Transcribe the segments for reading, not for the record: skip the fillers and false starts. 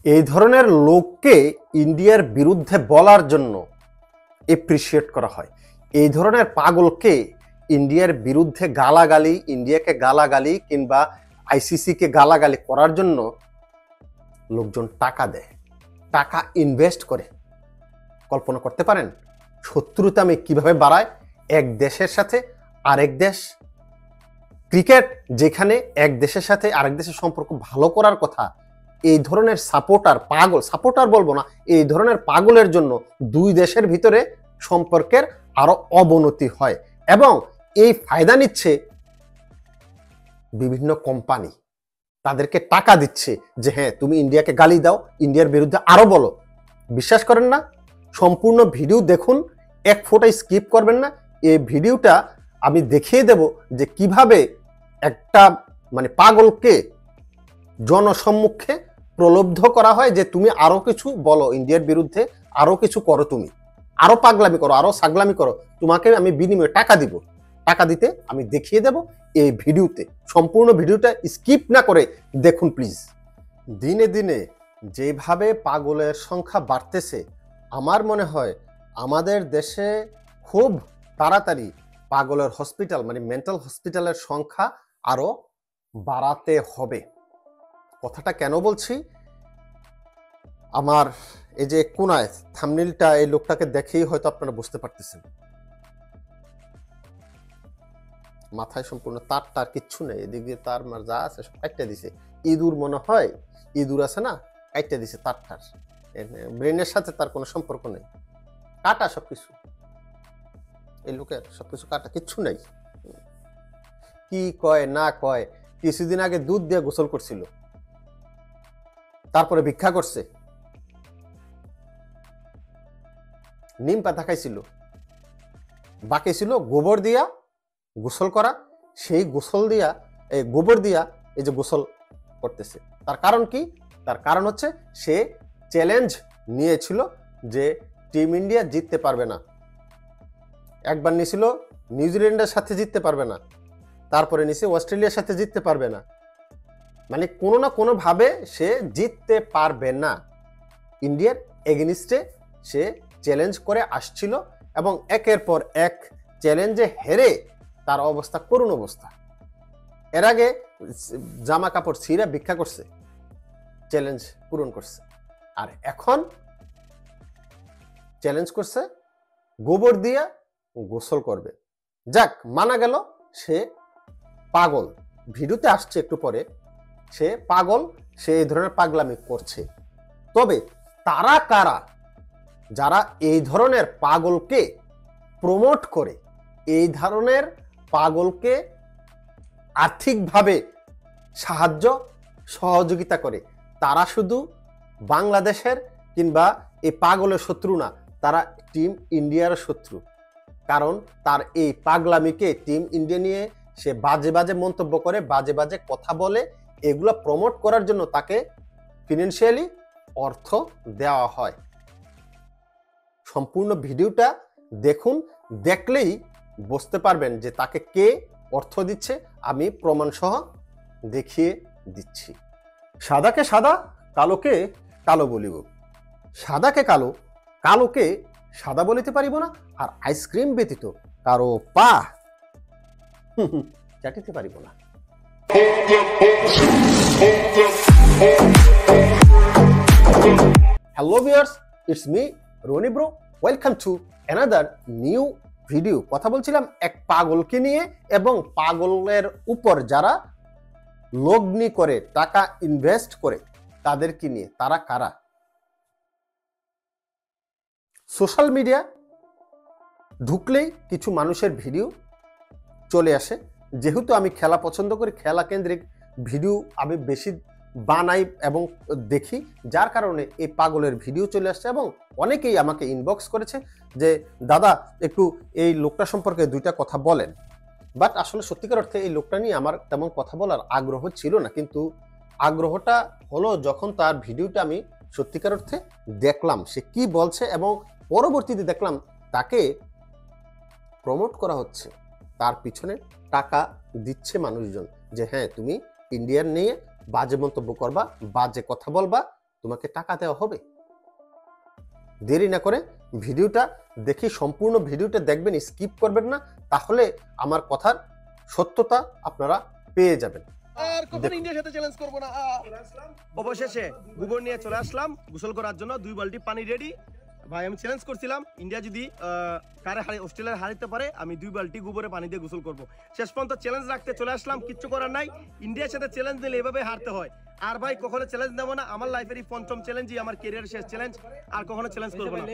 এই ধরনের লোককে ইন্ডিয়ার বিরুদ্ধে বলার জন্য এপ্রিসিয়েট করা হয়। এই ধরনের পাগলকে ইন্ডিয়ার বিরুদ্ধে গালাগালি, ইন্ডিয়াকে গালাগালি কিংবা আইসিসিকে গালাগালি করার জন্য লোকজন টাকা দেয়, টাকা ইনভেস্ট করে। কল্পনা করতে পারেন শত্রুতা আমি কিভাবে বাড়ায় এক দেশের সাথে আরেক দেশ। ক্রিকেট যেখানে এক দেশের সাথে আরেক দেশের সম্পর্ক ভালো করার কথা, এই ধরনের সাপোর্টার বলবো না, এই ধরনের পাগলের জন্য দুই দেশের ভিতরে সম্পর্কের আরো অবনতি হয় এবং এই ফায়দা নিচ্ছে বিভিন্ন কোম্পানি। তাদেরকে টাকা দিচ্ছে যে হ্যাঁ তুমি ইন্ডিয়াকে গালি দাও, ইন্ডিয়ার বিরুদ্ধে আরো বলো। বিশ্বাস করেন না? সম্পূর্ণ ভিডিও দেখুন, এক ফোঁটা স্কিপ করবেন না। এই ভিডিওটা আমি দেখিয়ে দেব যে কিভাবে একটা পাগলকে জনসম্মুখে প্রলুব্ধ করা হয় যে তুমি আরো কিছু বলো ইন্ডিয়ার বিরুদ্ধে, আরো কিছু করো, তুমি আরো পাগলামি করো, আরো ছাগলামি করো, তোমাকে আমি বিনিময়ে টাকা দিব। টাকা দিতে আমি দেখিয়ে দেব এই ভিডিওতে। সম্পূর্ণ ভিডিওটা স্কিপ না করে দেখুন প্লিজ। দিনে দিনে যেভাবে পাগলের সংখ্যা বাড়তেছে, আমার মনে হয় আমাদের দেশে খুব তাড়াতাড়ি পাগলের হসপিটাল মেন্টাল হসপিটালের সংখ্যা আরো বাড়াতে হবে। কথাটা কেন বলছি, আমার এই যে কোনায় থাম্বনেইলটা, এই লোকটাকে দেখেই হয়তো আপনারা বুঝতে পারতেছেন। মাথায় সম্পূর্ণ তার কিচ্ছু নেই, এদিক দিয়ে তার যা আছে সব কাটতে দিছে। ইঁদুর মনে হয়, ইঁদুর আছে না, কাটতে দিছে তার ব্রেনের সাথে তার কোনো সম্পর্ক নেই, কাটা সবকিছু। এই লোকের সবকিছু কাটা, কিচ্ছু নেই। কি কয় না কয়, কিছুদিন আগে দুধ দিয়ে গোসল করছিল, তারপরে ভিক্ষা করছে, নিম পাতা খাইছিল, বাকি ছিল গোবর দিয়া গোসল করা। সেই গোসল দিয়া, এই গোবর দিয়া এই যে গোসল করতেছে। তার কারণ কি? তার কারণ হচ্ছে সে চ্যালেঞ্জ নিয়েছিল যে টিম ইন্ডিয়া জিততে পারবে না। একবার নিয়েছিল নিউজিল্যান্ডের সাথে জিততে পারবে না, তারপরে নিয়েছে অস্ট্রেলিয়ার সাথে জিততে পারবে না। কোনো না কোনো ভাবে সে জিততে পারবে না। ইন্ডিয়ার এগেনিস্টে সে চ্যালেঞ্জ করে আসছিল এবং একের পর এক চ্যালেঞ্জে হেরে তার অবস্থা করুণ অবস্থা। এর আগে জামা কাপড় ছিঁড়ে ভিক্ষা করছে, চ্যালেঞ্জ পূরণ করছে। আর এখন চ্যালেঞ্জ করছে গোবর দিয়ে গোসল করবে। যাক, মানা গেল সে পাগল। ভিডিওতে আসছে একটু পরে, সে পাগল, সে এই ধরনের পাগলামি করছে। তবে তারা কারা যারা এই ধরনের পাগলকে প্রমোট করে, এই ধরনের পাগলকে আর্থিকভাবে সাহায্য সহযোগিতা করে? তারা শুধু বাংলাদেশের কিংবা এই পাগলের শত্রু না, তারা টিম ইন্ডিয়ার শত্রু। কারণ তার এই পাগলামিকে টিম ইন্ডিয়া নিয়ে সে বাজে বাজে মন্তব্য করে, বাজে বাজে কথা বলে, এগুলো প্রমোট করার জন্য তাকে ফিনান্সিয়ালি অর্থ দেওয়া হয়। সম্পূর্ণ ভিডিওটা দেখুন, দেখলেই বুঝতে পারবেন যে তাকে কে অর্থ দিচ্ছে। আমি প্রমাণ সহ দেখিয়ে দিচ্ছি। সাদাকে সাদা, কালোকে কালো বলিব। সাদাকে কালো, কালোকে সাদা বলিতে পারিব না। আর আইসক্রিম ব্যতীত কারো পা চাটিতে পারিব না। Hello viewers, it's me Rony bro, welcome to another new video. কথা বলছিলাম এক পাগলকে নিয়ে এবং পাগলের উপর যারা লগ্নি করে, টাকা ইনভেস্ট করে, তাদেরকে নিয়ে। তারা কারা? সোশ্যাল মিডিয়া ঢুকলেই কিছু মানুষের ভিডিও চলে আসে। যেহেতু আমি খেলা পছন্দ করি, খেলা কেন্দ্রিক ভিডিও আমি বেশি বানাই এবং দেখি, যার কারণে এই পাগলের ভিডিও চলে আসছে এবং অনেকেই আমাকে ইনবক্স করেছে যে দাদা একটু এই লোকটা সম্পর্কে দুইটা কথা বলেন। বাট আসলে সত্যিকার অর্থে এই লোকটা নিয়ে আমার তেমন কথা বলার আগ্রহ ছিল না, কিন্তু আগ্রহটা হলো যখন তার ভিডিওটা আমি সত্যিকার অর্থে দেখলাম সে কি বলছে এবং পরবর্তীতে দেখলাম তাকে প্রমোট করা হচ্ছে, তার পিছনে টাকা দিচ্ছে মানুষজন যে হ্যাঁ তুমি ইন্ডিয়ার নিয়ে বাজে মন্তব্য করবা, বাজে কথা বলবা, তোমাকে টাকা দেওয়া হবে। দেরি না করে ভিডিওটা দেখি, সম্পূর্ণ ভিডিওটা দেখবেন, স্কিপ করবেন না, তাহলে আমার কথার সত্যতা আপনারা পেয়ে যাবেন। আর কখন ইন্ডিয়ার সাথে চ্যালেঞ্জ করব না। অবশেষে গোবর নিয়ে চলে আসলাম গোসল করার জন্য, 2 বালতি পানি রেডি। ভাই আমি চ্যালেঞ্জ করছিলাম ইন্ডিয়া যদি অস্ট্রেলিয়ার হারাতে পারে আমি 2 বালতি গোবরে পানি দিয়ে গোসল করব। শেষ পর্যন্ত চ্যালেঞ্জ রাখতে চলে আসলাম, কিচ্ছু করার নাই। ইন্ডিয়ার সাথে চ্যালেঞ্জ দিলে এভাবে হারতে হয়। আর ভাই কখনো চ্যালেঞ্জ নেব না, আমার লাইফেরই পঞ্চম চ্যালেঞ্জই, আমার ক্যারিয়ারের শেষ চ্যালেঞ্জ, আর কখনো চ্যালেঞ্জ করব না।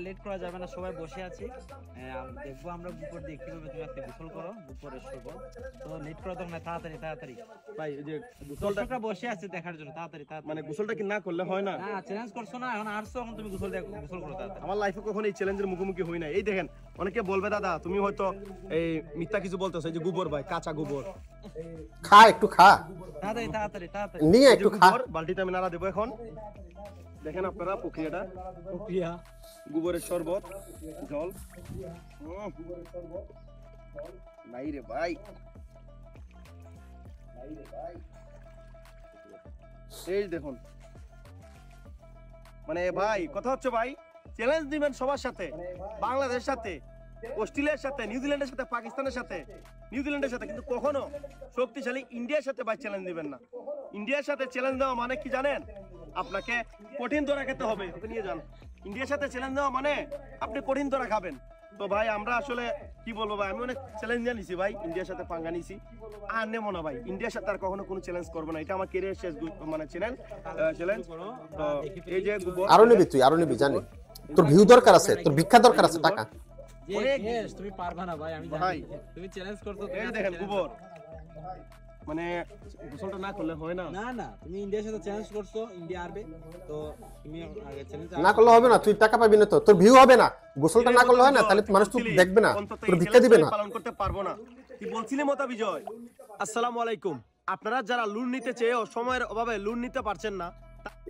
লেট করা যাবে না, সবাই বসে আছি, দেখবো আমরা গোবর দিয়ে কিভাবে তুমি আজকে গোসল করো, গোবরে শোবো। তো লেট করা দরকার না, তাড়াতাড়ি ভাই এই যে দর্শকরা বসে আছে দেখার জন্য, তাড়াতাড়ি মানে গোসলটা কি না করলে হয় না? না চ্যালেঞ্জ করছো না, এখন আসছো, এখন তুমি গোসল করো তাড়াতাড়ি। আমার লাইফে কখনো এই চ্যালেঞ্জের মুখোমুখি হই না। এই দেখেন অনেকে বলবে দাদা তুমি হয়তো এই মিথ্যা কিছু বলতেছো, এই যে গোবর ভাই, কাঁচা গোবর, খা, একটু খা, তাড়াতাড়ি নিয়ে এই যে একটু খা। গোবর বালতিতে আমি নাড়া দেবো এখন। দেখেন আপনারা প্রক্রিয়া গোবরের শরবত, জল। নাই রে ভাই, এই দেখুন মানে ভাই কথা হচ্ছে ভাই, চ্যালেঞ্জ দিবেন সবার সাথে, বাংলাদেশের সাথে, অস্ট্রেলিয়ার সাথে, নিউজিল্যান্ডের সাথে, পাকিস্তানের সাথে, নিউজিল্যান্ডের সাথে, কিন্তু কখনো শক্তিশালী ইন্ডিয়ার সাথে ভাই চ্যালেঞ্জ দিবেন না। ইন্ডিয়ার সাথে চ্যালেঞ্জ দেওয়া মানে কি জানেন? আপনাকে কঠিন ধরা খেতে হবে। ওকে নিয়ে যান। ইন্ডিয়ার সাথে চ্যালেঞ্জ দেওয়া মানে আপনি কঠিন ধরা খাবেন। তো ভাই আমরা আসলে কি বলবো ভাই, আমি অনেক চ্যালেঞ্জ নিয়ে নিছি ভাই, ইন্ডিয়ার সাথে পাঙ্গা নিছি, আর নেবো না ভাই। ইন্ডিয়ার সাথে আর কখনো কোনো চ্যালেঞ্জ করবো না, এটা আমার কেরিয়ার শেষ মানে চ্যালেঞ্জ। তো এই যে আরো নিবি, তুই আরো নিবি, জানি তোর ভিউ দরকার আছে, তোর ভিক্ষা দরকার আছে, টাকা। তুমি পারবা না ভাই, আমি ভাই তুমি চ্যালেঞ্জ করছো। এই দেখেন গোবর, মানে গোসলটা না করলে হয় না। না তুমি ইন্ডিয়ার সাথে চ্যালেঞ্জ করছো, ইন্ডিয়া হারবে, তো তুমি আগে চ্যালেঞ্জ না করলে হবে না, তুই টাকা পাবি না, তো তোর ভিউ হবে না। গোসলটা না করলে হয় না, তাহলে মানুষ তো দেখবে না, তোর ভিক্ষা দিবে না। পালন করতে পারবো না। কি বলছিলি মতা বিজয়? আসসালামু আলাইকুম। আপনারা যারা লোন নিতে চেয়েও সময়ের অভাবে লোন নিতে পারছেন না,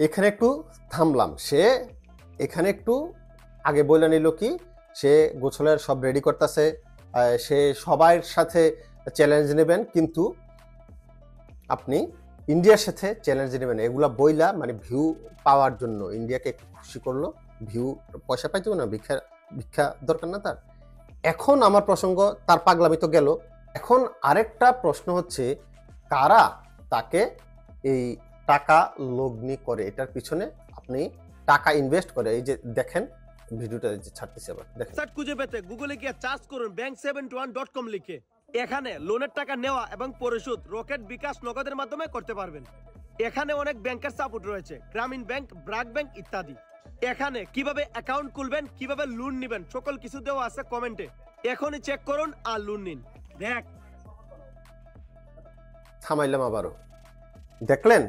এখানে একটু থামলাম। সে এখানে একটু আগে বলে নিল কি, সে গোসলের সব রেডি করতেছে, সে সবার সাথে চ্যালেঞ্জ নেবেন, কিন্তু আপনি ইন্ডিয়ার সাথে চ্যালেঞ্জ নেবেন এগুলা বইলা, মানে ভিউ পাওয়ার জন্য ইন্ডিয়াকে একটু খুশি করলো, ভিউ, পয়সা পাইতো না, ভিক্ষা দরকার না তার। এখন আমার প্রসঙ্গ, তার পাগলামি তো গেল, এখন আরেকটা প্রশ্ন হচ্ছে কারা তাকে এই টাকা লগ্নি করে, এটার পিছনে আপনি টাকা ইনভেস্ট করে। এই যে দেখেন ভিডিওটা যে ছাড়তেছে, আবার দেখেন। সার্চ খুঁজে পেতে গুগলে গিয়ে সার্চ করুন bank721.com লিখে। এখানে লোনের টাকা নেওয়া এবং পরিশোধ রকেট, বিকাশ, নগদের মাধ্যমে করতে পারবেন। এখানে অনেক ব্যাংকের সাপোর্ট রয়েছে, গ্রামীণ ব্যাংক, ব্র্যাক ব্যাংক ইত্যাদি। এখানে কিভাবে অ্যাকাউন্ট খুলবেন, কিভাবে লোন নেবেন, সকল কিছু দেওয়া আছে কমেন্টে। এখনই চেক করুন আর লোন নিন। দেখ থামাইলাম আবারও, দেখলেন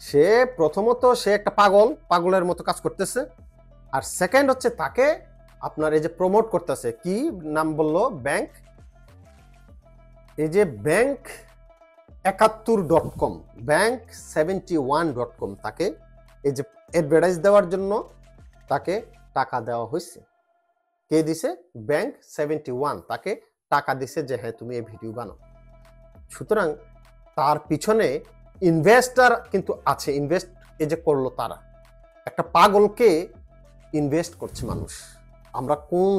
সে প্রথমত সে একটা পাগলের মতো কাজ করতেছে, আর সেকেন্ড হচ্ছে তাকে আপনার এই যে প্রমোট করতেছে, কি নাম বললো, ব্যাংক, এই যে bank71.com, bank71.com, তাকে এই যে অ্যাডভার্টাইজ দেওয়ার জন্য তাকে টাকা দেওয়া হয়েছে। কে দিছে? bank71 তাকে টাকা দিছে যে হ্যাঁ তুমি এই ভিডিও বানাও। সুতরাং তার পিছনে ইনভেস্টার কিন্তু আছে, ইনভেস্ট এই যে করলো তারা, একটা পাগলকে ইনভেস্ট করছে মানুষ। আমরা কোন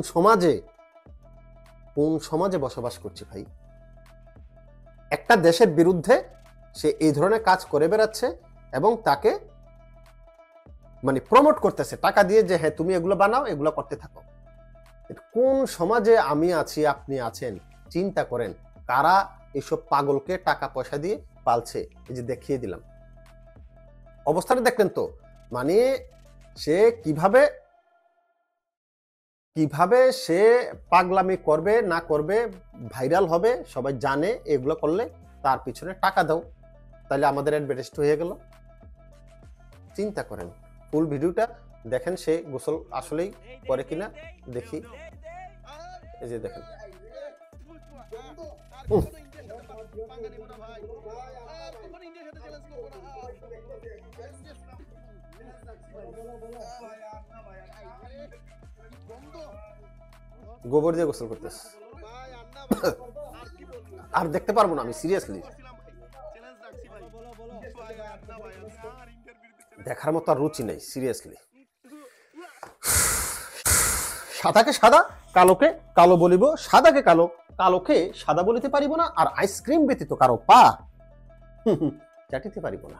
সমাজে বসবাস করছি ভাই? একটা দেশের বিরুদ্ধে সে এই ধরনের কাজ করে বেড়াচ্ছে এবং তাকে মানে প্রমোট করতেছে টাকা দিয়ে, যে হ্যাঁ তুমি এগুলো বানাও, এগুলো করতে থাকো। কোন সমাজে আমি আছি, আপনি আছেন? চিন্তা করেন কারা এইসব পাগলকে টাকা পয়সা দিয়ে পালছে। এই যে দেখিয়ে দিলাম অবস্থাটা, দেখলেন তো? মানে সে কিভাবে সে পাগলামি করবে না করবে, ভাইরাল হবে, সবাই জানে, এগুলো করলে তার পিছনে টাকা দাও, তাহলে আমাদের অ্যাডভার্টাইজড হয়ে গেল। চিন্তা করেন, ফুল ভিডিওটা দেখেন, সে গোসল আসলেই করে কিনা দেখি। এই যে দেখেন, গোবর দিয়ে গোসল করতেছে, আর দেখতে পারবো না আমি, সিরিয়াসলি। দেখার মতো আর রুচি নেই সিরিয়াসলি। সাদাকে সাদা কালোকে কালো বলিব, সাদাকে কালো কালোকে সাদা বলিতে পারিব না, আর আইসক্রিম ব্যতীত কারো পা চাটিতে পারিব না।